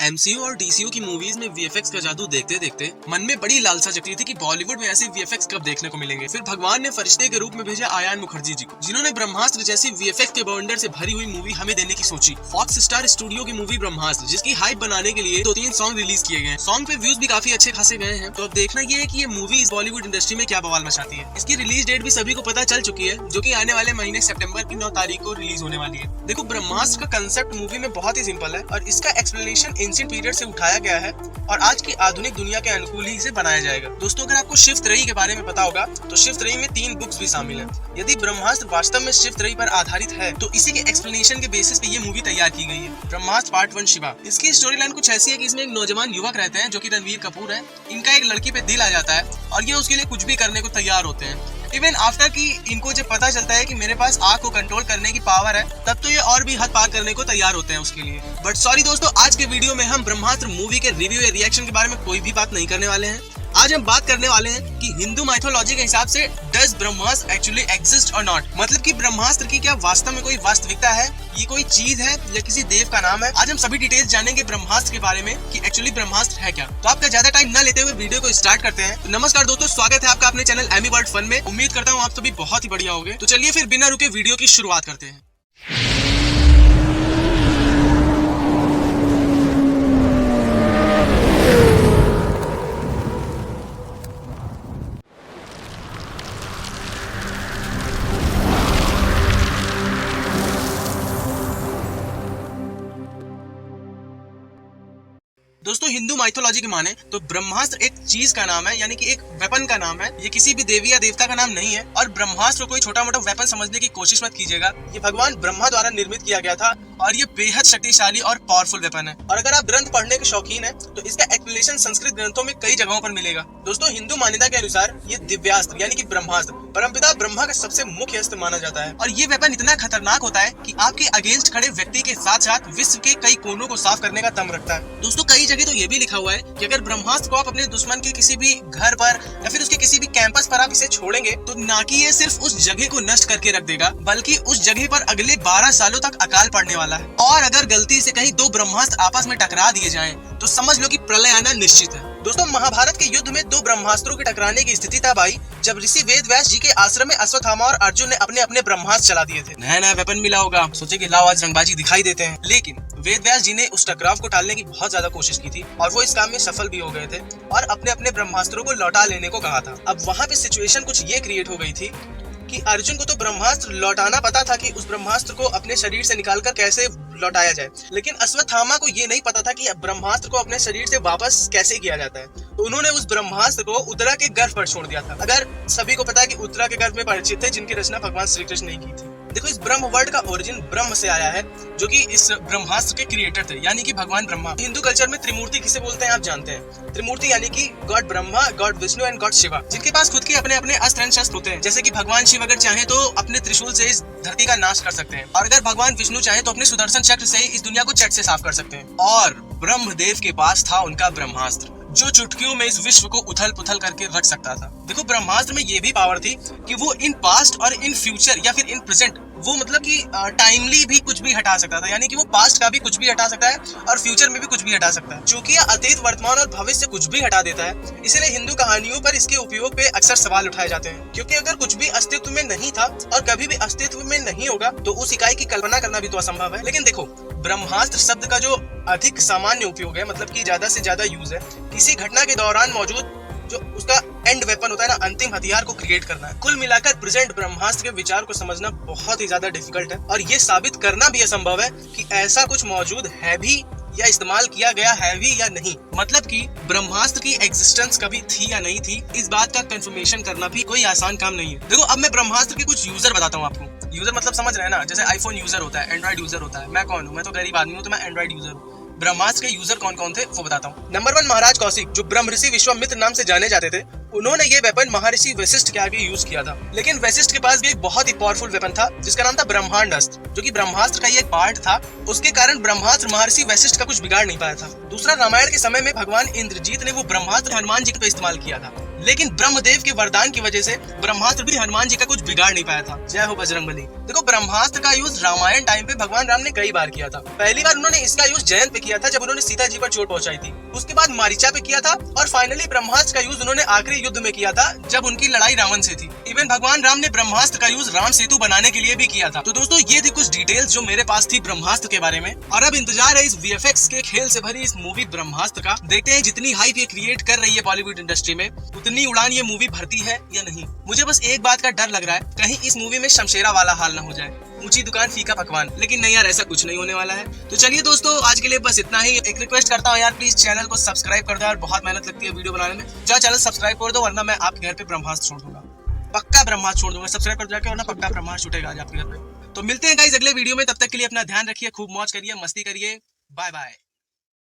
MCU और DCU की movies में वीएफएक्स का जादू देखते देखते मन में बड़ी लालसा जगती थी कि बॉलीवुड में ऐसे वीएफएक्स कब देखने को मिलेंगे। फिर भगवान ने फरिश्ते के रूप में भेजा आयान मुखर्जी जी को, जिन्होंने ब्रह्मास्त्र जैसी वीएफएक्स के बवंडर से भरी हुई मूवी हमें देने की सोची। फॉक्स स्टार स्टूडियो की मूवी ब्रह्मास्त्र, जिसकी हाइप बनाने के लिए 2-3 सॉन्ग रिलीज किए गए। सॉन्ग पे व्यूज भी काफी अच्छे खासे गए हैं। तो अब देखना ये है कि ये मूवी बॉलीवुड इंडस्ट्री में क्या बवाल मचाती है। इसकी रिलीज डेट भी सभी को पता चल चुकी है, जो कि आने वाले महीने सितंबर की 9 तारीख को रिलीज होने वाली है। देखो, ब्रह्मास्त्र का कंसेप्ट मूवी में बहुत ही सिंपल है और इसका एक्सप्लेनेशन एंशिएंट पीरियड से उठाया गया है और आज की आधुनिक दुनिया के अनुकूल ही इसे बनाया जाएगा। दोस्तों, अगर आपको शिव त्रयी के बारे में पता होगा तो शिव त्रयी में 3 बुक्स भी शामिल हैं। यदि ब्रह्मास्त्र वास्तव में शिव त्रयी पर आधारित है तो इसी के एक्सप्लेनेशन के बेसिस पे ये मूवी तैयार की गई है। ब्रह्मास्त्र पार्ट 1 शिवा। इसकी स्टोरी लाइन कुछ ऐसी है कि इसमें एक नौजवान युवक रहते हैं जो कि रणवीर कपूर है। इनका एक लड़की पे दिल आ जाता है और ये उसके लिए कुछ भी करने को तैयार होते हैं। इवन आफ्टर कि इनको जब पता चलता है कि मेरे पास आग को कंट्रोल करने की पावर है, तब तो ये और भी हद पार करने को तैयार होते हैं उसके लिए। बट सॉरी दोस्तों, आज के वीडियो में हम ब्रह्मास्त्र मूवी के रिव्यू या रिएक्शन के बारे में कोई भी बात नहीं करने वाले हैं। आज हम बात करने वाले हैं कि हिंदू माइथोलॉजी के हिसाब से डज ब्रह्मास्त्र एक्चुअली एग्जिस्ट और नॉट, मतलब कि ब्रह्मास्त्र की क्या वास्तव में कोई वास्तविकता है, ये कोई चीज है या किसी देव का नाम है। आज हम सभी डिटेल्स जानेंगे ब्रह्मास्त्र के बारे में कि एक्चुअली ब्रह्मास्त्र है क्या। तो आपका ज्यादा टाइम न लेते हुए वीडियो को स्टार्ट करते हैं। तो नमस्कार दोस्तों, स्वागत है आपका अपने चैनल एमी वर्ल्ड फन में। उम्मीद करता हूँ आप सभी बहुत ही बढ़िया होंगे। तो चलिए फिर बिना रुके वीडियो की शुरुआत करते हैं। दोस्तों, हिंदू माइथोलॉजी के माने तो ब्रह्मास्त्र एक चीज का नाम है, यानी कि एक वेपन का नाम है। ये किसी भी देवी या देवता का नाम नहीं है और ब्रह्मास्त्र को कोई छोटा मोटा वेपन समझने की कोशिश मत कीजिएगा। ये भगवान ब्रह्मा द्वारा निर्मित किया गया था और ये बेहद शक्तिशाली और पावरफुल वेपन है। और अगर आप ग्रंथ पढ़ने के शौकीन हैं तो इसका एक्सप्लेनेशन संस्कृत ग्रंथों में कई जगहों पर मिलेगा। दोस्तों, हिंदू मान्यता के अनुसार ये दिव्यास्त्र यानी कि ब्रह्मास्त्र परमपिता ब्रह्मा का सबसे मुख्य अस्त्र माना जाता है और ये वेपन इतना खतरनाक होता है कि आपके अगेंस्ट खड़े व्यक्ति के साथ साथ विश्व के कई कोनों को साफ करने का दम रखता है। दोस्तों, कई जगह तो ये भी लिखा हुआ है कि अगर ब्रह्मास्त्र को आप अपने दुश्मन के किसी भी घर पर या फिर उसके किसी भी कैंपस पर आप इसे छोड़ेंगे तो ना कि ये सिर्फ उस जगह को नष्ट करके रख देगा, बल्कि उस जगह पर अगले 12 सालों तक अकाल पड़ने वाला है। और अगर गलती से कहीं 2 ब्रह्मास्त्र आपस में टकरा दिए जाएं तो समझ लो कि प्रलय आना निश्चित है। दोस्तों, महाभारत के युद्ध में 2 ब्रह्मास्त्रों के टकराने की स्थिति था भाई, जब ऋषि वेदव्यास जी के आश्रम में अश्वत्थामा और अर्जुन ने अपने अपने ब्रह्मास्त्र चला दिए थे। नया नया वेपन मिला होगा, सोचे कि लाओ आज रंगबाजी दिखाई देते हैं। लेकिन वेदव्यास जी ने उस टकराव को टालने की बहुत ज्यादा कोशिश की थी और वो इस काम में सफल भी हो गए थे और अपने अपने ब्रह्मास्त्रों को लौटा लेने को कहा था। अब वहाँ पे सिचुएशन कुछ ये क्रिएट हो गई थी कि अर्जुन को तो ब्रह्मास्त्र लौटाना पता था कि उस ब्रह्मास्त्र को अपने शरीर से निकालकर कैसे लौटाया जाए, लेकिन अश्वत्थामा को ये नहीं पता था कि ब्रह्मास्त्र को अपने शरीर से वापस कैसे किया जाता है। तो उन्होंने उस ब्रह्मास्त्र को उत्तरा के गर्भ पर छोड़ दिया था। अगर सभी को पता है कि उत्तरा के गर्भ में परिचित थे, जिनकी रचना भगवान श्री कृष्ण ने की थी। देखो, इस ब्रह्म वर्ड का ओरिजिन ब्रह्म से आया है, जो कि इस ब्रह्मास्त्र के क्रिएटर थे, यानी कि भगवान ब्रह्मा। हिंदू कल्चर में त्रिमूर्ति किसे बोलते हैं आप जानते हैं। त्रिमूर्ति यानी कि God Brahma, God Vishnu and God Shiva, जिनके पास खुद के अपने अपने अस्त्र एंड शस्त्र होते हैं। जैसे कि भगवान शिव अगर चाहे तो अपने त्रिशूल से इस धरती का नाश कर सकते हैं और अगर भगवान विष्णु चाहे तो अपने सुदर्शन चक्र से इस दुनिया को चट से साफ कर सकते हैं। और ब्रह्मदेव के पास था उनका ब्रह्मास्त्र, जो चुटकियों में इस विश्व को उथल पुथल करके रख सकता था। देखो, ब्रह्मास्त्र में ये भी पावर थी कि वो इन पास्ट और इन फ्यूचर या फिर इन प्रेजेंट, वो मतलब कि टाइमली भी कुछ भी हटा सकता था, यानी कि वो पास्ट का भी कुछ भी हटा सकता है और फ्यूचर में भी कुछ भी हटा सकता है। चूंकि यह अतीत, वर्तमान और भविष्य से कुछ भी हटा देता है, इसलिए हिंदू कहानियों पर इसके उपयोग पे अक्सर सवाल उठाए जाते हैं। क्योंकि अगर कुछ भी अस्तित्व में नहीं था और कभी भी अस्तित्व में नहीं होगा तो उस इकाई की कल्पना करना भी तो असंभव है। लेकिन देखो, ब्रह्मास्त्र शब्द का जो अधिक सामान्य उपयोग है, मतलब कि ज्यादा से ज्यादा यूज है किसी घटना के दौरान मौजूद जो उसका एंड वेपन होता है ना, अंतिम हथियार को क्रिएट करना है। कुल मिलाकर प्रेजेंट ब्रह्मास्त्र के विचार को समझना बहुत ही ज्यादा डिफिकल्ट है और ये साबित करना भी असंभव है कि ऐसा कुछ मौजूद है भी या इस्तेमाल किया गया है भी या नहीं। मतलब कि ब्रह्मास्त्र की एग्जिस्टेंस कभी थी या नहीं थी, इस बात का कंफर्मेशन करना भी कोई आसान काम नहीं है। देखो, अब मैं ब्रह्मास्त्र के कुछ यूजर बताता हूँ आपको। यूजर मतलब समझ रहे हैं ना, जैसे आईफोन यूजर होता है, एंड्रॉइड यूजर होता है। मैं कौन हूँ? मैं तो गरीब आदमी हूँ, तो मैं एंड्रॉइड यूजर हूँ। ब्रह्मास्त्र के यूजर कौन कौन थे वो बताता हूँ। नंबर 1, महाराज कौशिक, जो ब्रह्म ऋषि विश्वामित्र नाम से जाने जाते थे। उन्होंने ये वेपन महर्षि वशिष्ठ के आगे यूज किया था। लेकिन वशिष्ठ के पास भी एक बहुत ही पावरफुल वेपन था जिसका नाम था ब्रह्मांड अस्त्र, जो कि ब्रह्मास्त्र का ही एक पार्ट था। उसके कारण ब्रह्मास्त्र महर्षि वशिष्ठ का कुछ बिगाड़ नहीं पाया था। दूसरा, रामायण के समय में भगवान इंद्रजीत ने वो ब्रह्मास्त्र हनुमान जी पे इस्तेमाल किया था। लेकिन ब्रह्मदेव के वरदान की वजह से ब्रह्मास्त्र भी हनुमान जी का कुछ बिगाड़ नहीं पाया था। जय हो बजरंगबली। देखो, ब्रह्मास्त्र का यूज रामायण टाइम पे भगवान राम ने कई बार किया था। पहली बार उन्होंने इसका यूज जयंत पे किया था जब उन्होंने सीता जी पर चोट पहुंचाई थी। उसके बाद मारीचा पे किया था और फाइनली ब्रह्मास्त्र का यूज उन्होंने आखिरी युद्ध में किया था जब उनकी लड़ाई रावण से थी। इवन भगवान राम ने ब्रह्मास्त्र का यूज राम सेतु बनाने के लिए भी किया था। तो दोस्तों, ये थी कुछ डिटेल्स जो मेरे पास थी ब्रह्मास्त्र के बारे में। और अब इंतजार है इस वीएफएक्स के खेल से भरी इस मूवी ब्रह्मास्त्र का। देखते हैं जितनी हाइप ये क्रिएट कर रही है बॉलीवुड इंडस्ट्री में, उतनी उड़ान ये मूवी भरती है या नहीं। मुझे बस एक बात का डर लग रहा है, कहीं इस मूवी में शमशेरा वाला हाल ना हो जाए, ऊंची दुकान फीका पकवान। लेकिन नहीं यार, ऐसा कुछ नहीं होने वाला है। तो चलिए दोस्तों, आज के लिए बस इतना ही। एक रिक्वेस्ट करता हूँ यार, प्लीज चैनल को सब्सक्राइब कर दो यार, बहुत मेहनत लगती है वीडियो बनाने में। जाओ चैनल सब्सक्राइब कर दो, वरना मैं आपके घर पे ब्रह्मास्त्र छोड़ दूंगा। पक्का ब्रह्मास्त्र छोड़ दूंगा। सब्सक्राइब कर जाके, वरना पक्का ब्रह्मास्त्र छूटेगा आज आपके घर पे। तो मिलते हैं गाइस अगले वीडियो में। तब तक के लिए अपना ध्यान रखिए, खूब मौज करिए, मस्ती करिए। Bye bye.